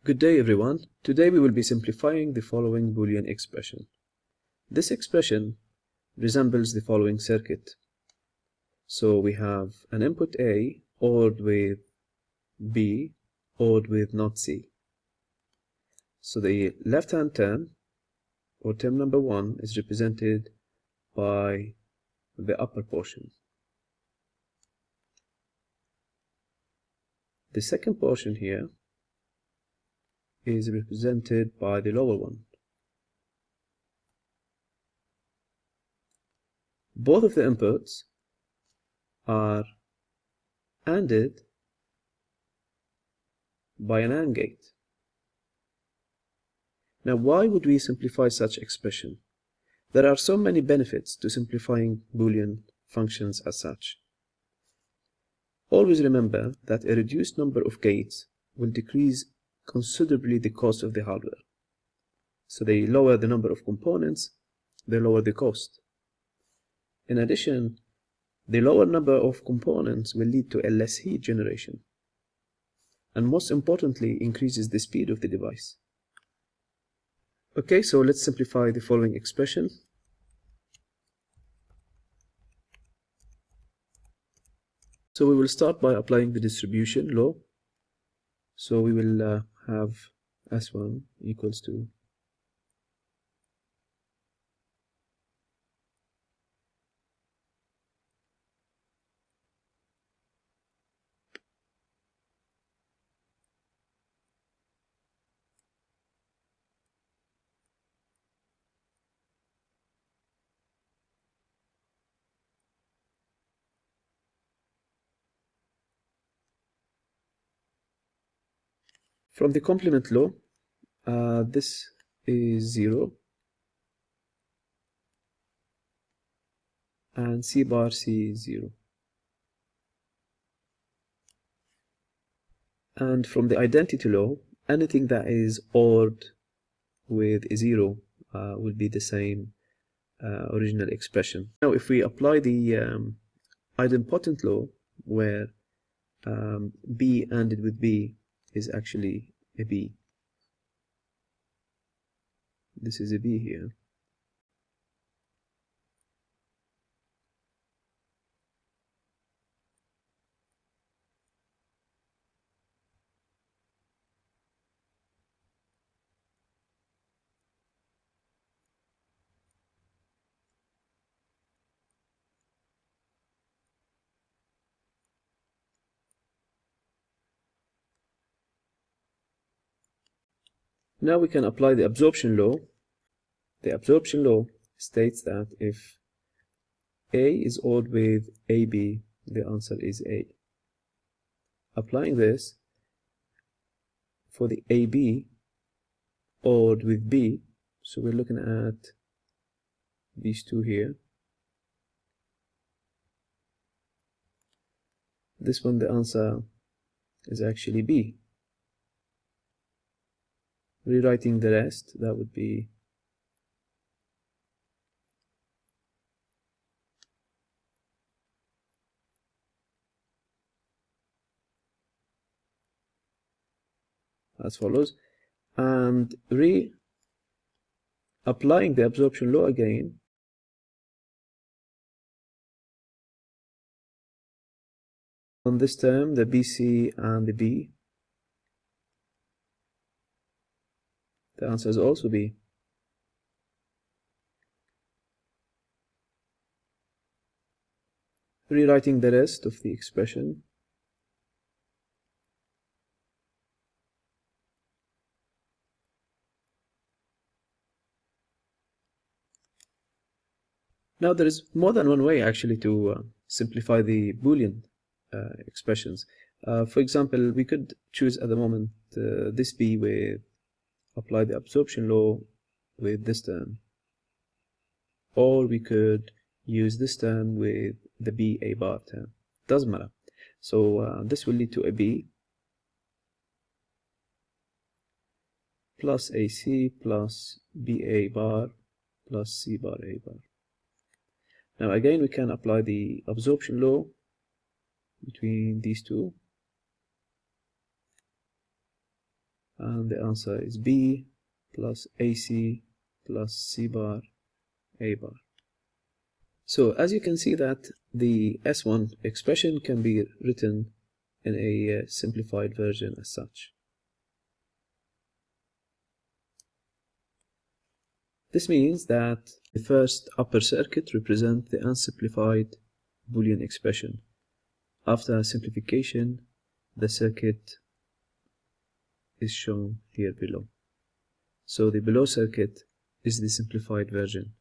Good day everyone. Today we will be simplifying the following Boolean expression. This expression resembles the following circuit. So we have an input A ORed with B ORed with not C. So the left-hand term, or term number 1, is represented by the upper portion. The second portion here is represented by the lower one. Both of the inputs are ANDed by an AND gate. Now, why would we simplify such expression? There are so many benefits to simplifying Boolean functions as such. Always remember that a reduced number of gates will decrease considerably the cost of the hardware. So they lower the number of components, they lower the cost. In addition, the lower number of components will lead to a less heat generation, and most importantly, increases the speed of the device. Okay, so let's simplify the following expression. So we will start by applying the distribution law. So we will have S1 equals to from the complement law, this is 0 and C bar C is 0. And from the identity law, anything that is ORed with a 0 will be the same original expression. Now if we apply the idempotent law, where B ANDed with B is actually a B. This is a B here. Now we can apply the absorption law. The absorption law states that if A is ORed with AB, the answer is A. Applying this for the AB ORed with B, so we're looking at these two here. This one, the answer is actually B. Rewriting the rest, that would be as follows, and applying the absorption law again, on this term, the BC and the B, the answer is also B. Rewriting the rest of the expression, now there is more than one way actually to simplify the Boolean expressions. For example, we could choose at the moment this B with apply the absorption law with this term, or we could use this term with the B A bar term. Doesn't matter. So this will lead to a B plus AC plus B A bar plus C bar A bar. Now again we can apply the absorption law between these two, and the answer is B plus AC plus C bar A bar. So as you can see that the S1 expression can be written in a simplified version as such. This means that the first upper circuit represents the unsimplified Boolean expression. After simplification, the circuit is shown here below. So the below circuit is the simplified version.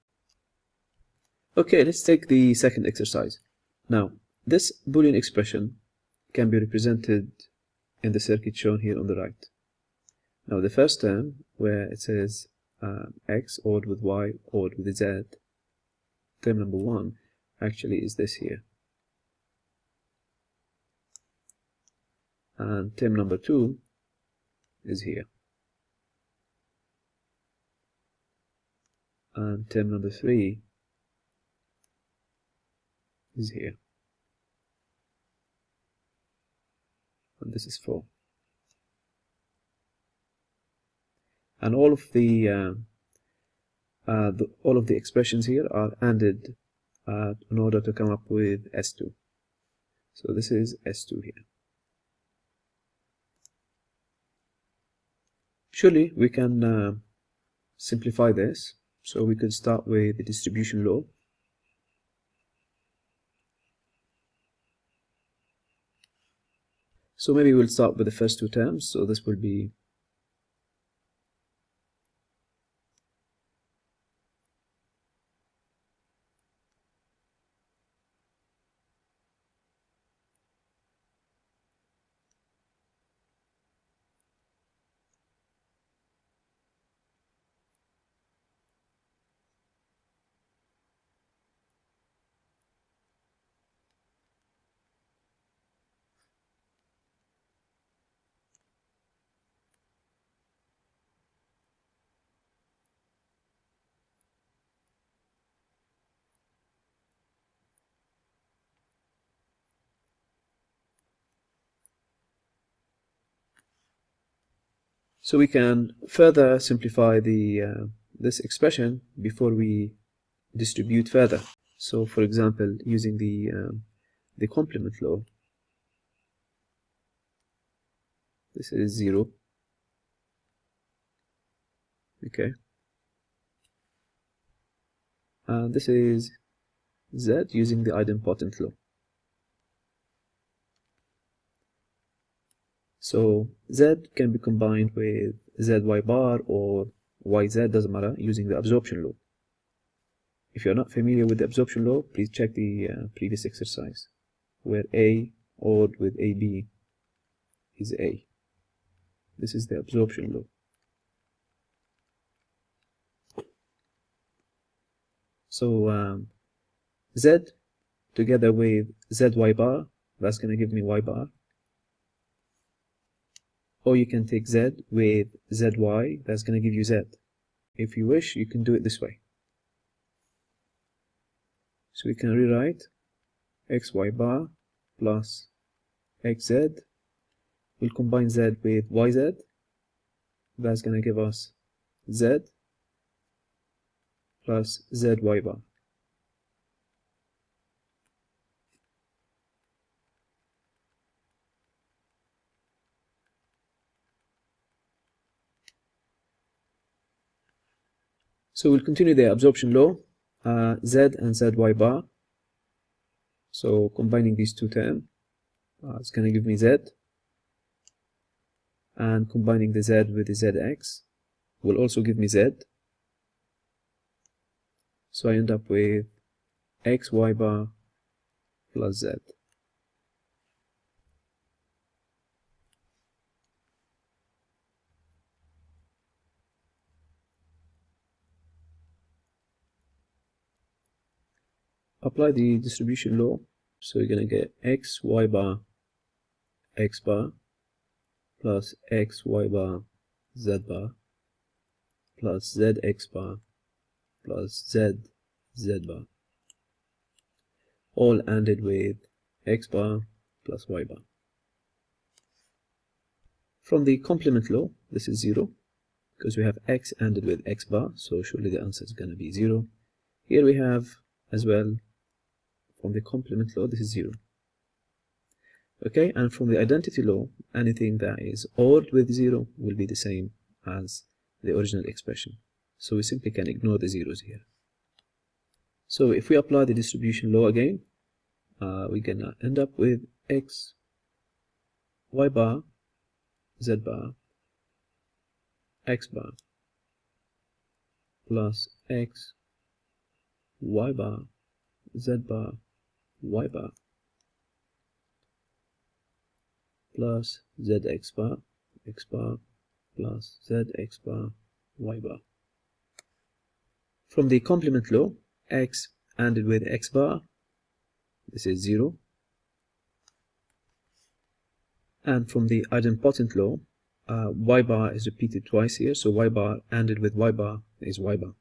Okay, let's take the second exercise. Now, this Boolean expression can be represented in the circuit shown here on the right. Now, the first term, where it says x ORed with y ORed with z, term number 1 actually is this here. And term number 2 is here. And term number 3 is here. And this is 4. And all of the expressions here are ANDed in order to come up with S2. So this is S2 here. Surely we can simplify this. So we could start with the distribution law. So maybe we'll start with the first two terms. So this will be so we can further simplify this expression before we distribute further. So for example, using the complement law, this is 0. Okay. And this is z using the idempotent law. So z can be combined with zy bar or yz, doesn't matter, using the absorption law. If you're not familiar with the absorption law, please check the previous exercise, where A ORed with AB is A. This is the absorption law. So z together with zy bar, that's going to give me y bar. Or you can take z with zy, that's going to give you z. If you wish, you can do it this way. So we can rewrite xy bar plus xz. We'll combine z with yz. That's going to give us z plus zy bar. So we'll continue the absorption law, z and zy bar. So combining these two terms, it's going to give me z. And combining the z with the zx will also give me z. So I end up with xy bar plus z. Apply the distribution law, so you're going to get xy bar x bar plus xy bar z bar plus zx bar plus z bar, all ANDed with x bar plus y bar. From the complement law, this is 0, because we have x ended with x bar, so surely the answer is going to be 0. Here we have as well, from the complement law, this is 0. Okay, and from the identity law, anything that is odd with 0 will be the same as the original expression. So we simply can ignore the zeros here. So if we apply the distribution law again, we're gonna end up with x, y bar, z bar, x bar, plus x, y bar, z bar, y bar, plus zx bar, x bar, plus zx bar, y bar. From the complement law, x ended with x bar, this is 0. And from the idempotent law, y bar is repeated twice here, so y bar ended with y bar is y bar.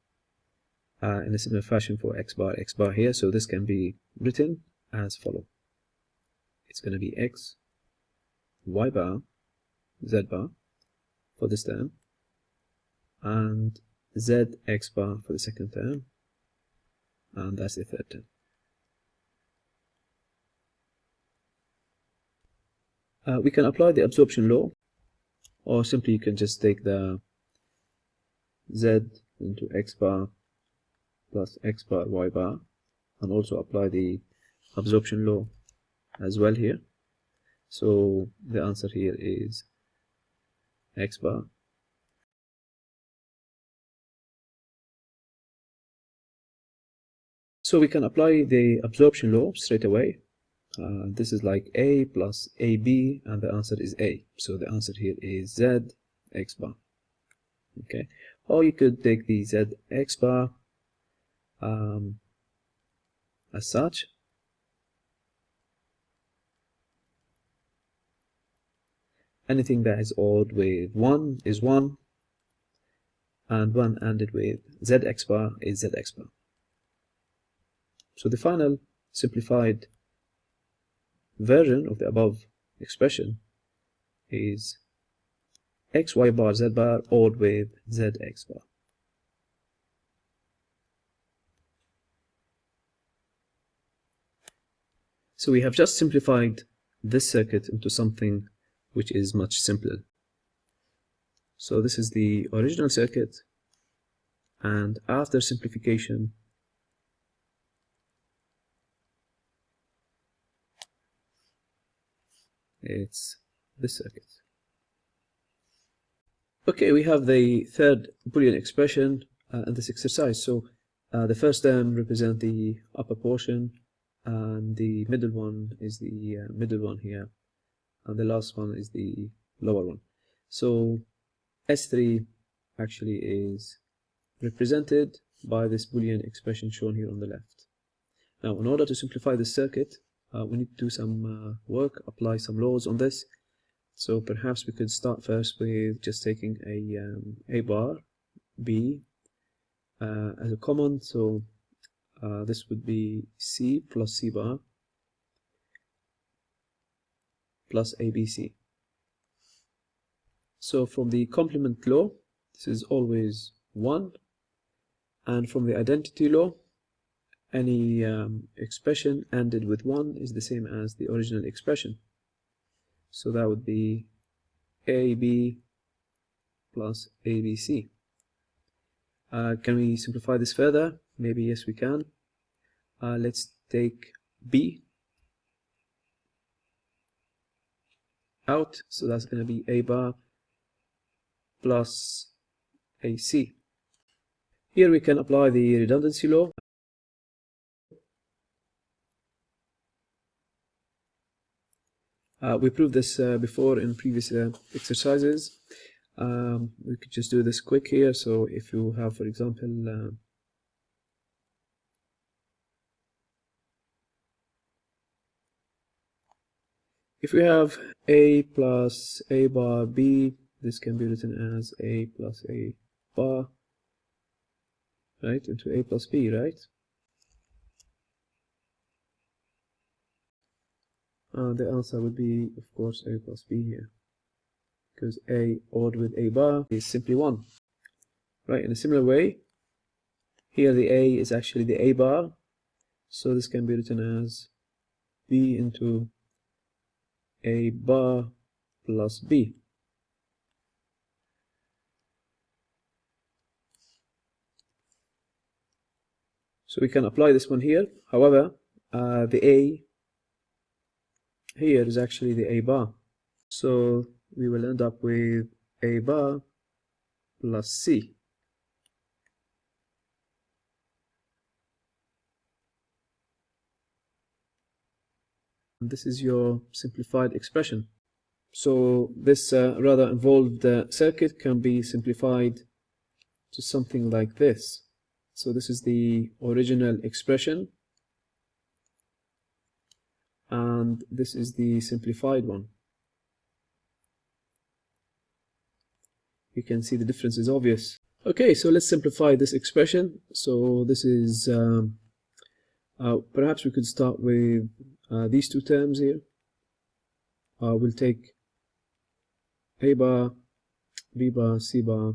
In a similar fashion for x bar here, so this can be written as follows. It's going to be x, y bar, z bar for this term, and zx bar for the second term, and that's the third term. We can apply the absorption law, or simply you can just take the z into x bar plus x bar y bar, and also apply the absorption law as well here. So the answer here is x bar. So we can apply the absorption law straight away. This is like a plus ab, and the answer is a. So the answer here is z x bar. Okay, or you could take the z x bar as such. Anything that is odd with 1 is 1, and 1 ended with zx bar is zx bar. So the final simplified version of the above expression is x, y bar, z bar odd with zx bar. So we have just simplified this circuit into something which is much simpler. So this is the original circuit, and after simplification, it's this circuit. Okay, we have the third Boolean expression in this exercise. So the first term represents the upper portion, and the middle one is the middle one here, and the last one is the lower one. So S3 actually is represented by this Boolean expression shown here on the left. Now, in order to simplify this circuit, we need to do some work, apply some laws on this. So perhaps we could start first with just taking a bar, b, as a common. So this would be c plus c bar plus abc. So from the complement law, this is always 1, and from the identity law, any expression ended with 1 is the same as the original expression. So that would be AB plus ABC. Can we simplify this further? Maybe yes, we can. Let's take B out, so that's going to be A bar plus AC. Here we can apply the redundancy law. We proved this before in previous exercises. We could just do this quick here. So if you have, for example, if we have A plus A bar B, this can be written as A plus A bar, right, into A plus B, right? The answer would be, of course, A plus B here. because a odd with a bar is simply 1. Right, in a similar way, here the a is actually the a bar, so this can be written as b into a bar plus b. So we can apply this one here. However, the a here is actually the a bar, so we will end up with a bar plus c. And this is your simplified expression. So this rather involved circuit can be simplified to something like this. So this is the original expression, and this is the simplified one. You can see the difference is obvious. Okay, so let's simplify this expression. So this is perhaps we could start with these two terms here. We'll take a bar, b bar, c bar,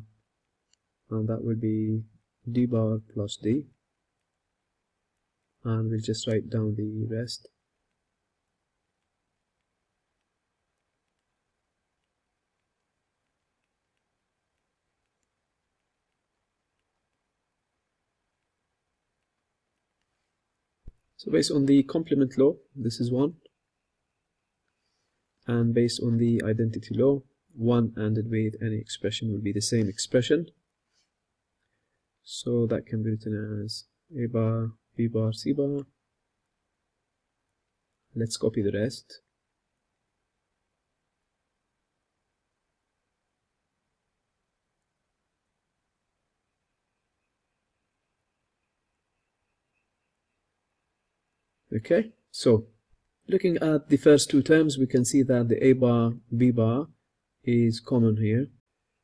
and that will be d bar plus d, and we'll just write down the rest. So based on the complement law, this is 1, and based on the identity law, 1 ANDed with any expression will be the same expression. So that can be written as a bar, b bar, c bar. Let's copy the rest. Okay, so looking at the first two terms, we can see that the a bar, b bar is common here.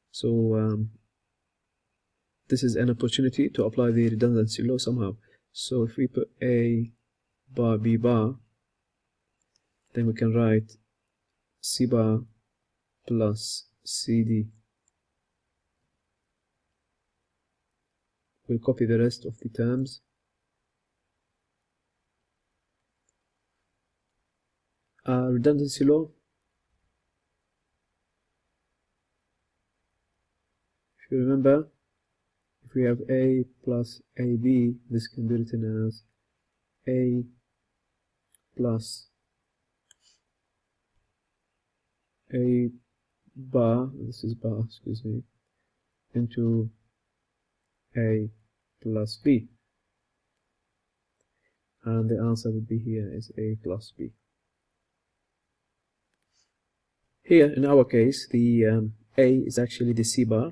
So this is an opportunity to apply the redundancy law somehow. So if we put a bar, b bar, then we can write c bar plus cd. We'll copy the rest of the terms. Redundancy law. If you remember, if we have a plus ab, this can be written as a plus a bar, this is bar, excuse me, into a plus b. And the answer would be here is a plus b. Here, in our case, the a is actually the c bar,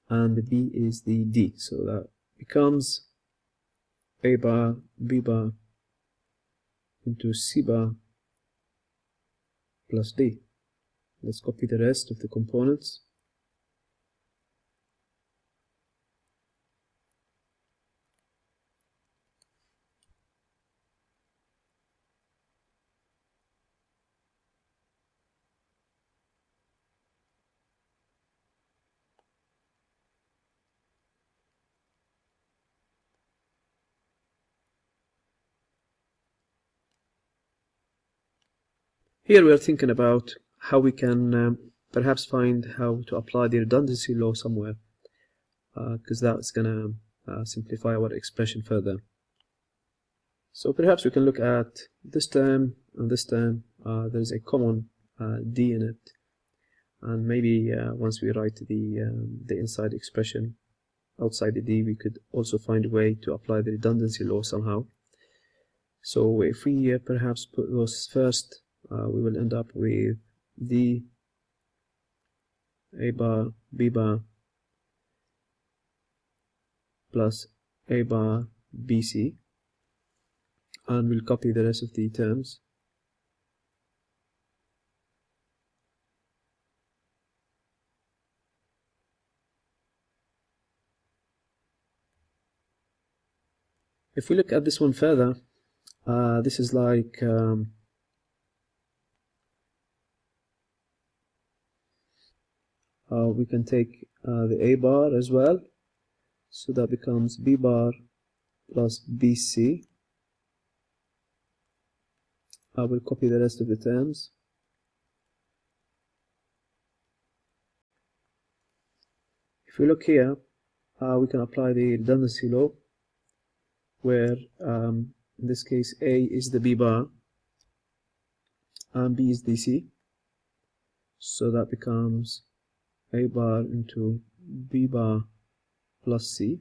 and the b is the d. So that becomes a bar, b bar into c bar plus d. Let's copy the rest of the components. Here we are thinking about how we can perhaps find how to apply the redundancy law somewhere, because that's going to simplify our expression further. So perhaps we can look at this term and this term. There's a common d in it, and maybe once we write the inside expression outside the d, we could also find a way to apply the redundancy law somehow. So if we perhaps put those first, we will end up with d a bar, b bar plus a bar, bc, and we'll copy the rest of the terms. If we look at this one further, this is like we can take the a bar as well, so that becomes b bar plus bc. I will copy the rest of the terms. If we look here, we can apply the redundancy law, where in this case a is the b bar and b is dc, so that becomes a bar into b bar plus c.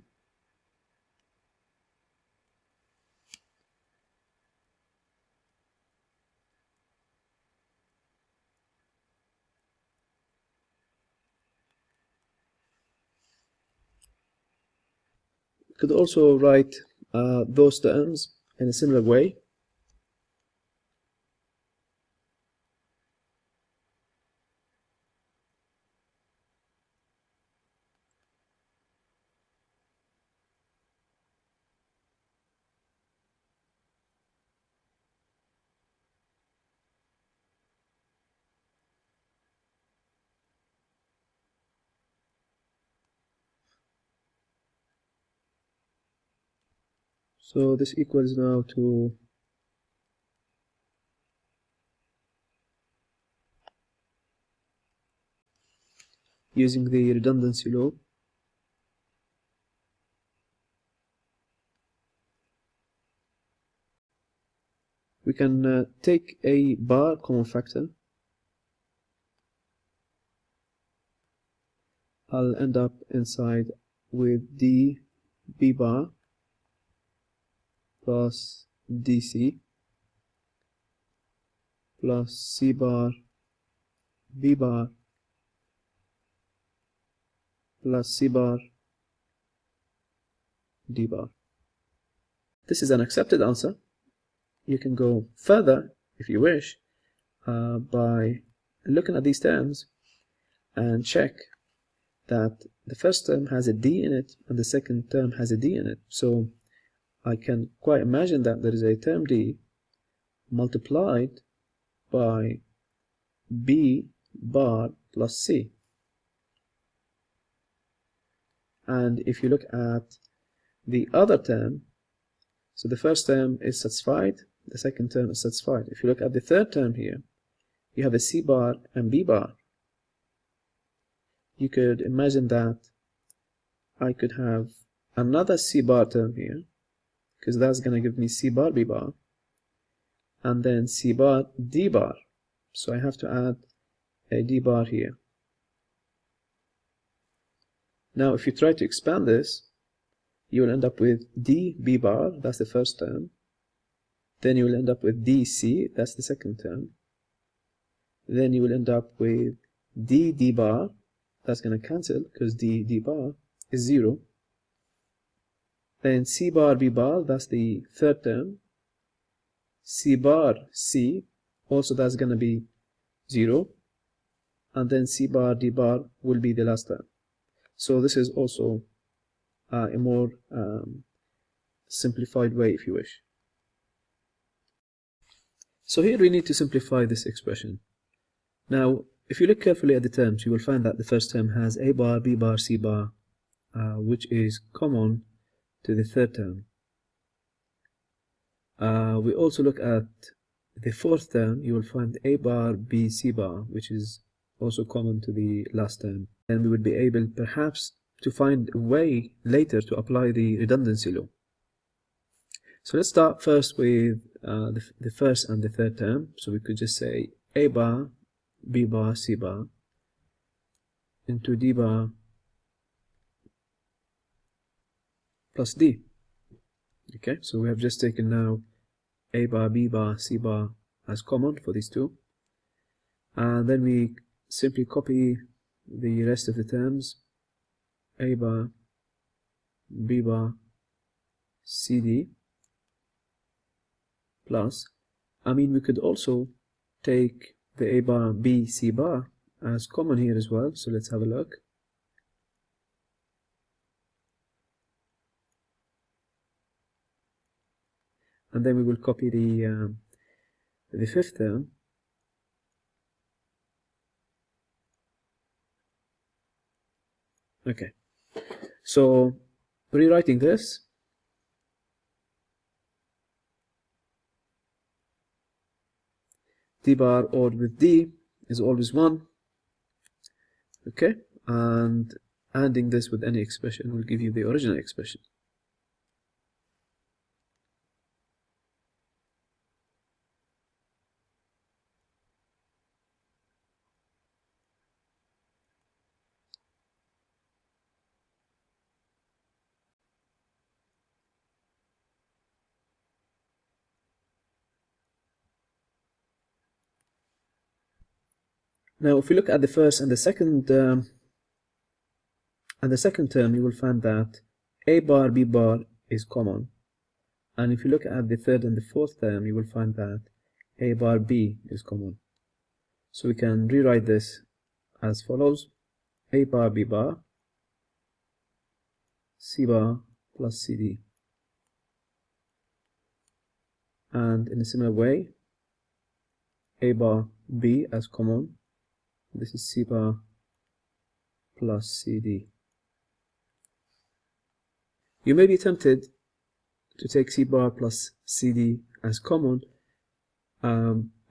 We could also write those terms in a similar way. So this equals now to using the redundancy law, we can take a bar common factor. I'll end up inside with d b bar plus dc plus c bar b bar plus c bar d bar. This is an accepted answer. You can go further if you wish by looking at these terms and check that the first term has a d in it and the second term has a d in it. So I can quite imagine that there is a term d multiplied by b bar plus c. And if you look at the other term, so the first term is satisfied, the second term is satisfied. If you look at the third term here, you have a c bar and b bar. You could imagine that I could have another c bar term here, because that's going to give me c bar b bar, and then c bar d bar. So I have to add a d bar here. Now if you try to expand this, you will end up with d b bar, that's the first term. Then you will end up with dc, that's the second term. Then you will end up with d bar, that's going to cancel because d bar is 0. Then c bar b bar, that's the third term. C bar c, also that's going to be 0. And then c bar d bar will be the last term. So this is also a more simplified way if you wish. So here we need to simplify this expression. Now if you look carefully at the terms, you will find that the first term has a bar, b bar, c bar, which is common to the third term. We also look at the fourth term, you will find a bar, b, c bar, which is also common to the last term. And we would be able perhaps to find a way later to apply the redundancy law. So let's start first with the first and the third term. So we could just say a bar, b bar, c bar into d bar plus d. Okay, so we have just taken now a bar, b bar, c bar as common for these two. And then we simply copy the rest of the terms, a bar, b bar, cd, plus, we could also take the a bar, b, c bar as common here as well. So let's have a look. And then we will copy the fifth term, Okay, so rewriting this, d bar OR with d is always 1. Okay, and adding this with any expression will give you the original expression. Now, if we look at the first and the second term, you will find that a bar b bar is common. And if you look at the third and the fourth term, you will find that a bar b is common. So we can rewrite this as follows: a bar b bar c bar plus cd. And in a similar way, a bar b as common. This is c bar plus cd. You may be tempted to take c bar plus cd as common.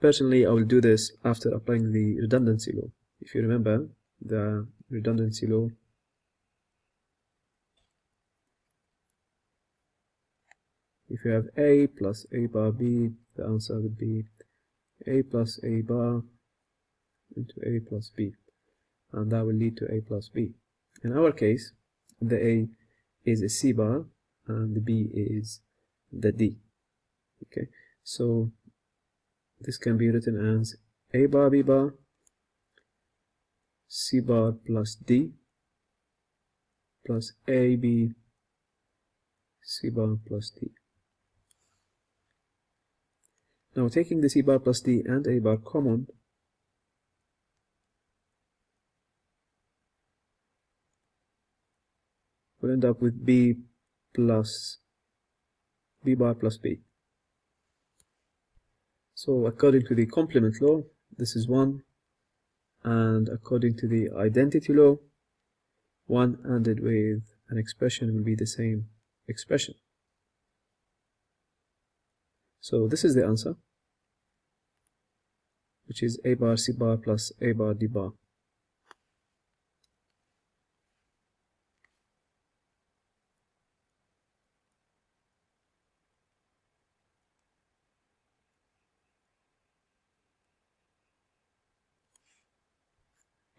Personally, I will do this after applying the redundancy law. If you remember the redundancy law, if you have a plus a bar b, the answer would be a plus a bar into a plus b, and that will lead to a plus b. In our case, the a is a c bar and the b is the d. Okay, so this can be written as a bar b bar c bar plus d plus a b c bar plus d. Now, taking the c bar plus d and a bar common, we'll end up with b bar plus b. So according to the complement law, this is 1, and according to the identity law, 1 ANDed with an expression will be the same expression. So this is the answer, which is a bar c bar plus a bar d bar.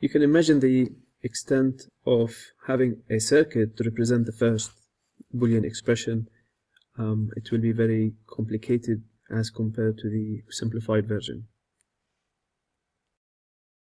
You can imagine the extent of having a circuit to represent the first Boolean expression. It will be very complicated as compared to the simplified version.